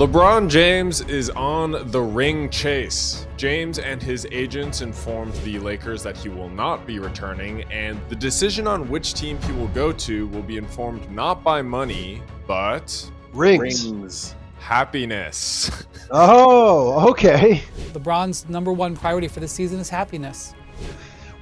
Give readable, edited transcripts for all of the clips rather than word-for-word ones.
LeBron James is on the ring chase. James and his agents informed the Lakers that he will not be returning, and the decision on which team he will go to will be informed not by money, but rings. Happiness. Oh, okay. LeBron's number one priority for this season is happiness.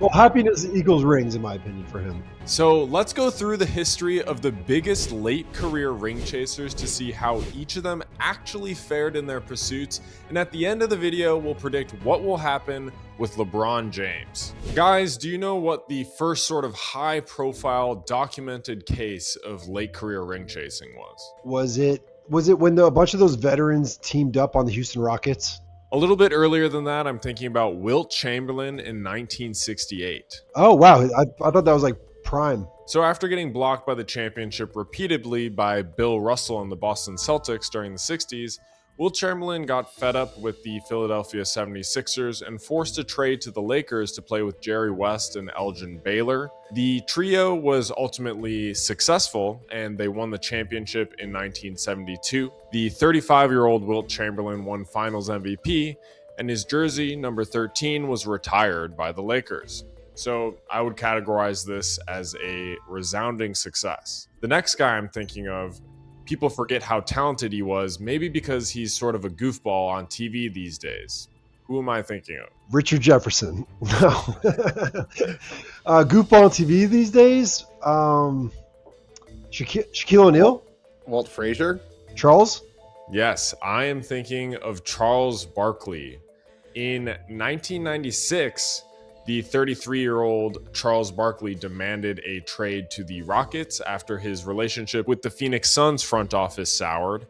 Well, happiness equals rings, in my opinion, for him. So let's go through the history of the biggest late career ring chasers to see how each of them actually fared in their pursuits. And at the end of the video, we'll predict what will happen with LeBron James. Guys, do you know what the first sort of high profile documented case of late career ring chasing was? Was it when a bunch of those veterans teamed up on the Houston Rockets? A little bit earlier than that, I'm thinking about Wilt Chamberlain in 1968. Oh, wow. I thought that was like prime. So after getting blocked by the championship repeatedly by Bill Russell and the Boston Celtics during the 60s, Wilt Chamberlain got fed up with the Philadelphia 76ers and forced a trade to the Lakers to play with Jerry West and Elgin Baylor. The trio was ultimately successful, and they won the championship in 1972. The 35-year-old Wilt Chamberlain won Finals MVP, and his jersey, number 13, was retired by the Lakers. So I would categorize this as a resounding success. The next guy I'm thinking of, people forget how talented he was, maybe because he's sort of a goofball on TV these days. Who am I thinking of? Richard Jefferson. No. Goofball on TV these days? Shaquille O'Neal? Walt Frazier? Charles? Yes, I am thinking of Charles Barkley. In 1996, the 33-year-old Charles Barkley demanded a trade to the Rockets after his relationship with the Phoenix Suns front office soured,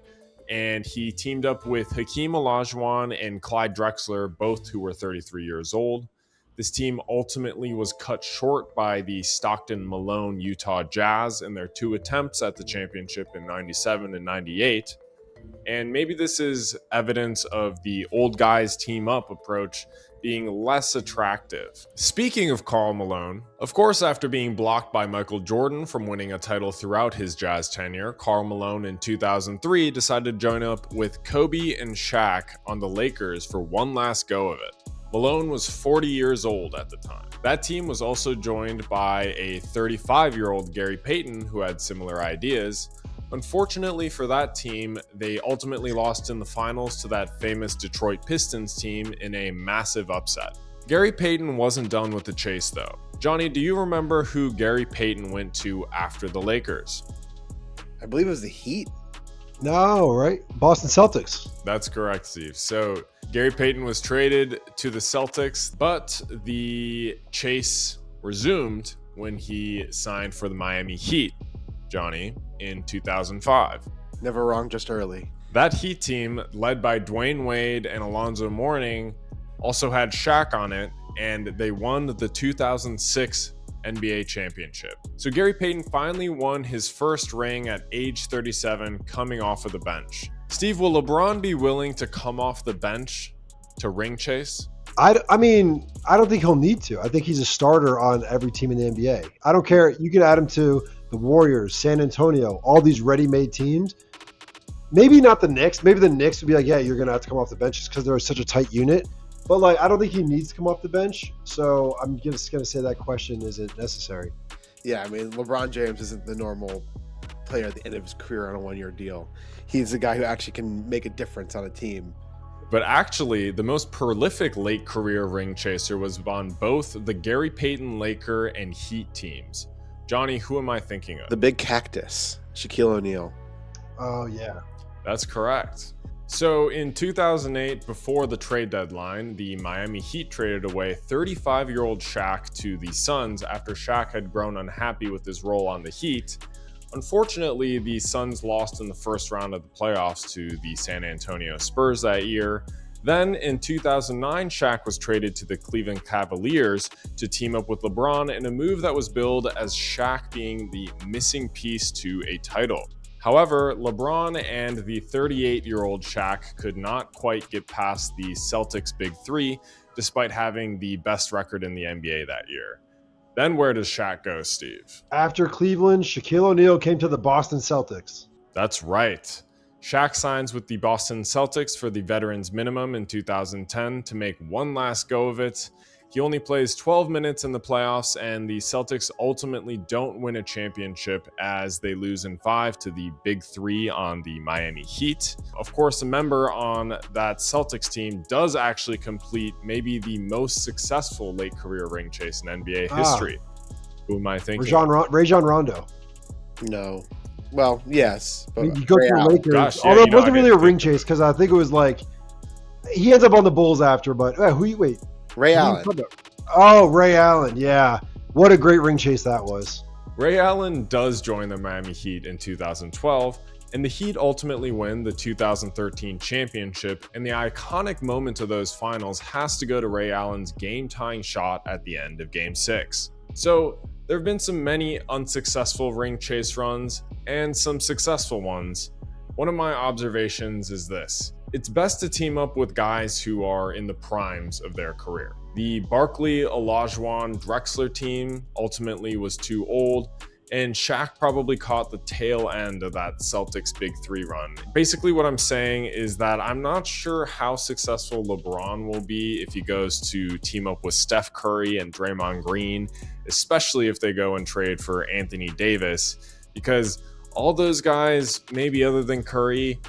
and he teamed up with Hakeem Olajuwon and Clyde Drexler, both who were 33 years old. This team ultimately was cut short by the Stockton Malone Utah Jazz in their two attempts at the championship in 97 and 98. And maybe this is evidence of the old guys team up approach being less attractive. Speaking of Karl Malone, of course, after being blocked by Michael Jordan from winning a title throughout his Jazz tenure, Karl Malone in 2003 decided to join up with Kobe and Shaq on the Lakers for one last go of it. Malone was 40 years old at the time. That team was also joined by a 35-year-old Gary Payton who had similar ideas. Unfortunately for that team, they ultimately lost in the finals to that famous Detroit Pistons team in a massive upset. Gary Payton wasn't done with the chase though. Johnny, do you remember who Gary Payton went to after the Lakers? I believe it was the Heat. No, right? Boston Celtics. That's correct, Steve. So Gary Payton was traded to the Celtics, but the chase resumed when he signed for the Miami Heat, Johnny, in 2005. Never wrong, just early. That Heat team, led by Dwayne Wade and Alonzo Mourning, also had Shaq on it, and they won the 2006 NBA championship. So Gary Payton finally won his first ring at age 37, coming off of the bench. Steve, will LeBron be willing to come off the bench to ring chase? I mean, I don't think he'll need to. I think he's a starter on every team in the NBA. I don't care. You can add him to the Warriors, San Antonio, all these ready-made teams. Maybe not the Knicks. Maybe the Knicks would be like, yeah, you're going to have to come off the bench just because they're such a tight unit. But, like, I don't think he needs to come off the bench. So I'm just going to say that question isn't necessary. Yeah, I mean, LeBron James isn't the normal player at the end of his career on a one-year deal. He's the guy who actually can make a difference on a team. But actually, the most prolific late career ring chaser was on both the Gary Payton Laker and Heat teams. Johnny, who am I thinking of? The big cactus, Shaquille O'Neal. Oh, yeah. That's correct. So in 2008, before the trade deadline, the Miami Heat traded away 35-year-old Shaq to the Suns after Shaq had grown unhappy with his role on the Heat. Unfortunately, the Suns lost in the first round of the playoffs to the San Antonio Spurs that year. Then in 2009, Shaq was traded to the Cleveland Cavaliers to team up with LeBron in a move that was billed as Shaq being the missing piece to a title. However, LeBron and the 38-year-old Shaq could not quite get past the Celtics' Big Three, despite having the best record in the NBA that year. Then where does Shaq go, Steve? After Cleveland, Shaquille O'Neal came to the Boston Celtics. That's right. Shaq signs with the Boston Celtics for the veterans minimum in 2010 to make one last go of it. He only plays 12 minutes in the playoffs, and the Celtics ultimately don't win a championship as they lose in 5 to the Big Three on the Miami Heat. Of course, a member on that Celtics team does actually complete maybe the most successful late career ring chase in NBA history. Who am I thinking? Rajon Rondo. No. Well, yes. But you go through Lakers. Gosh, although it wasn't really a ring think chase because I think it was like he ends up on the Bulls after. But Ray Allen. Oh, Ray Allen. Yeah. What a great ring chase that was. Ray Allen does join the Miami Heat in 2012, and the Heat ultimately win the 2013 championship, and the iconic moment of those finals has to go to Ray Allen's game-tying shot at the end of Game 6. So there have been many unsuccessful ring chase runs and some successful ones. One of my observations is this: it's best to team up with guys who are in the primes of their career. The Barkley, Olajuwon, Drexler team ultimately was too old, and Shaq probably caught the tail end of that Celtics Big Three run. Basically what I'm saying is that I'm not sure how successful LeBron will be if he goes to team up with Steph Curry and Draymond Green, especially if they go and trade for Anthony Davis, because all those guys, maybe other than Curry,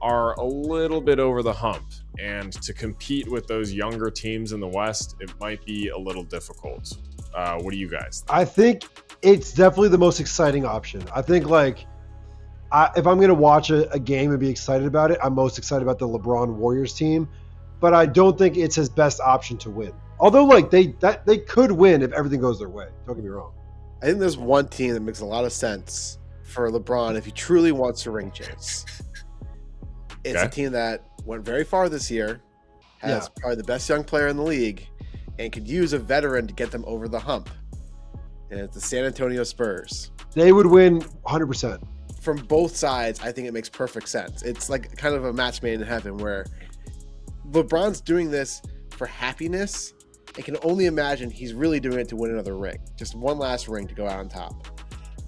are a little bit over the hump. And to compete with those younger teams in the West, it might be a little difficult. What do you guys think? I think it's definitely the most exciting option. I think if I'm going to watch a game and be excited about it, I'm most excited about the LeBron Warriors team. But I don't think it's his best option to win. Although they could win if everything goes their way. Don't get me wrong. I think there's one team that makes a lot of sense for LeBron if he truly wants to ring chase. It's a team that went very far this year, has probably the best young player in the league, and could use a veteran to get them over the hump. And it's the San Antonio Spurs. They would win 100%. From both sides, I think it makes perfect sense. It's like kind of a match made in heaven where LeBron's doing this for happiness. I can only imagine he's really doing it to win another ring. Just one last ring to go out on top.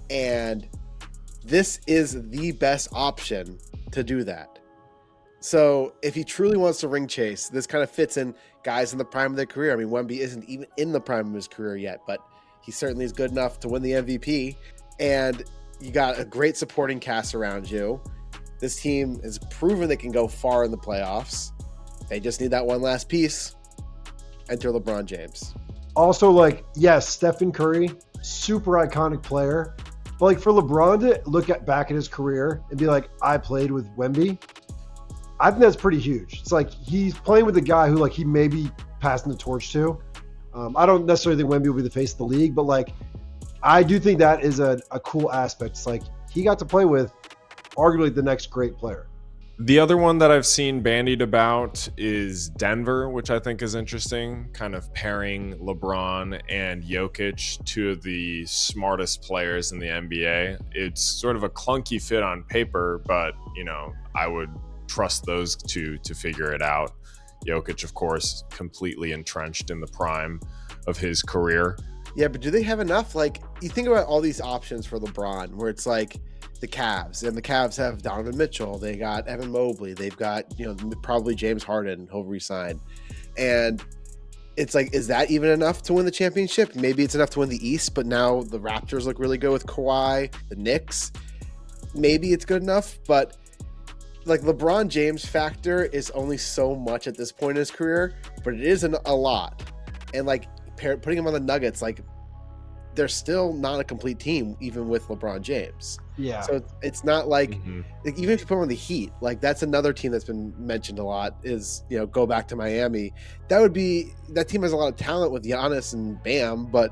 And this is the best option to do that. So if he truly wants to ring chase, this kind of fits in guys in the prime of their career. I mean, Wemby isn't even in the prime of his career yet, but he certainly is good enough to win the MVP. And you got a great supporting cast around you. This team has proven they can go far in the playoffs. They just need that one last piece. Enter LeBron James. Also, yes, Stephen Curry, super iconic player. But for LeBron to look back at his career and be like, I played with Wemby, I think that's pretty huge. It's like he's playing with a guy who he may be passing the torch to. I don't necessarily think Wemby will be the face of the league, but I do think that is a cool aspect. It's he got to play with arguably the next great player. The other one that I've seen bandied about is Denver, which I think is interesting, kind of pairing LeBron and Jokic, two of the smartest players in the NBA. It's sort of a clunky fit on paper, but, I would trust those two to figure it out. Jokic, of course, completely entrenched in the prime of his career. Yeah, but do they have enough? You think about all these options for LeBron, where it's the Cavs, and the Cavs have Donovan Mitchell, they got Evan Mobley, they've got probably James Harden, he'll resign, and it's is that even enough to win the championship? Maybe it's enough to win the East, but now the Raptors look really good with Kawhi. The Knicks, maybe it's good enough, but LeBron James factor is only so much at this point in his career, but it is a lot, and putting him on the Nuggets, they're still not a complete team, even with LeBron James. Yeah. So it's not even if you put him on the Heat, that's another team that's been mentioned a lot is, go back to Miami. That team has a lot of talent with Giannis and Bam, but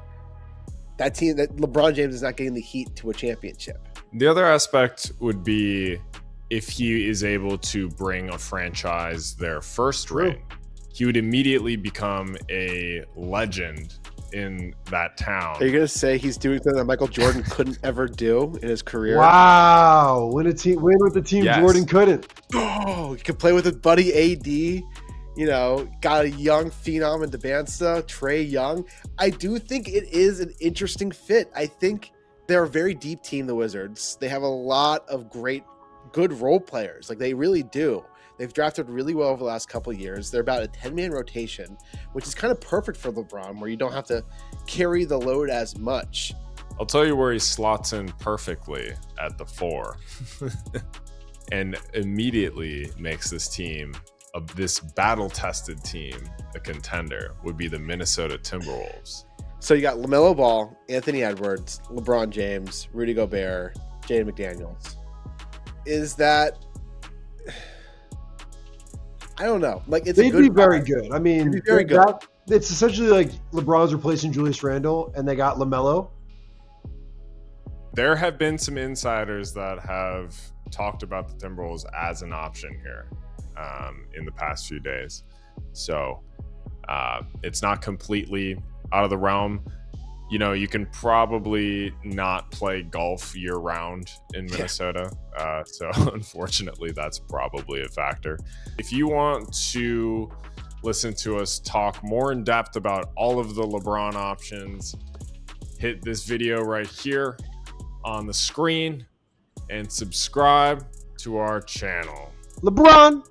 that LeBron James is not getting the Heat to a championship. The other aspect would be if he is able to bring a franchise their first ring, he would immediately become a legend in that town. Are you going to say he's doing something that Michael Jordan couldn't ever do in his career? Wow. Win with the team Jordan couldn't. Oh, he could play with his buddy AD. Got a young phenom in Debanza, Trae Young. I do think it is an interesting fit. I think they're a very deep team, the Wizards. They have a lot of great good role players. Like they really do. They've drafted really well over the last couple of years. They're about a 10-man rotation, which is kind of perfect for LeBron, where you don't have to carry the load as much. I'll tell you where he slots in perfectly at the 4 and immediately makes this team, this battle-tested team, a contender, would be the Minnesota Timberwolves. So you got LaMelo Ball, Anthony Edwards, LeBron James, Rudy Gobert, Jaden McDaniels. Is that... I don't know. Like it's They'd be very good. I mean, They'd be very good. It's essentially like LeBron's replacing Julius Randle, and they got LaMelo. There have been some insiders that have talked about the Timberwolves as an option here in the past few days. So it's not completely out of the realm. You know, you can probably not play golf year round in Minnesota. So unfortunately, that's probably a factor. If you want to listen to us talk more in depth about all of the LeBron options, hit this video right here on the screen and subscribe to our channel. LeBron!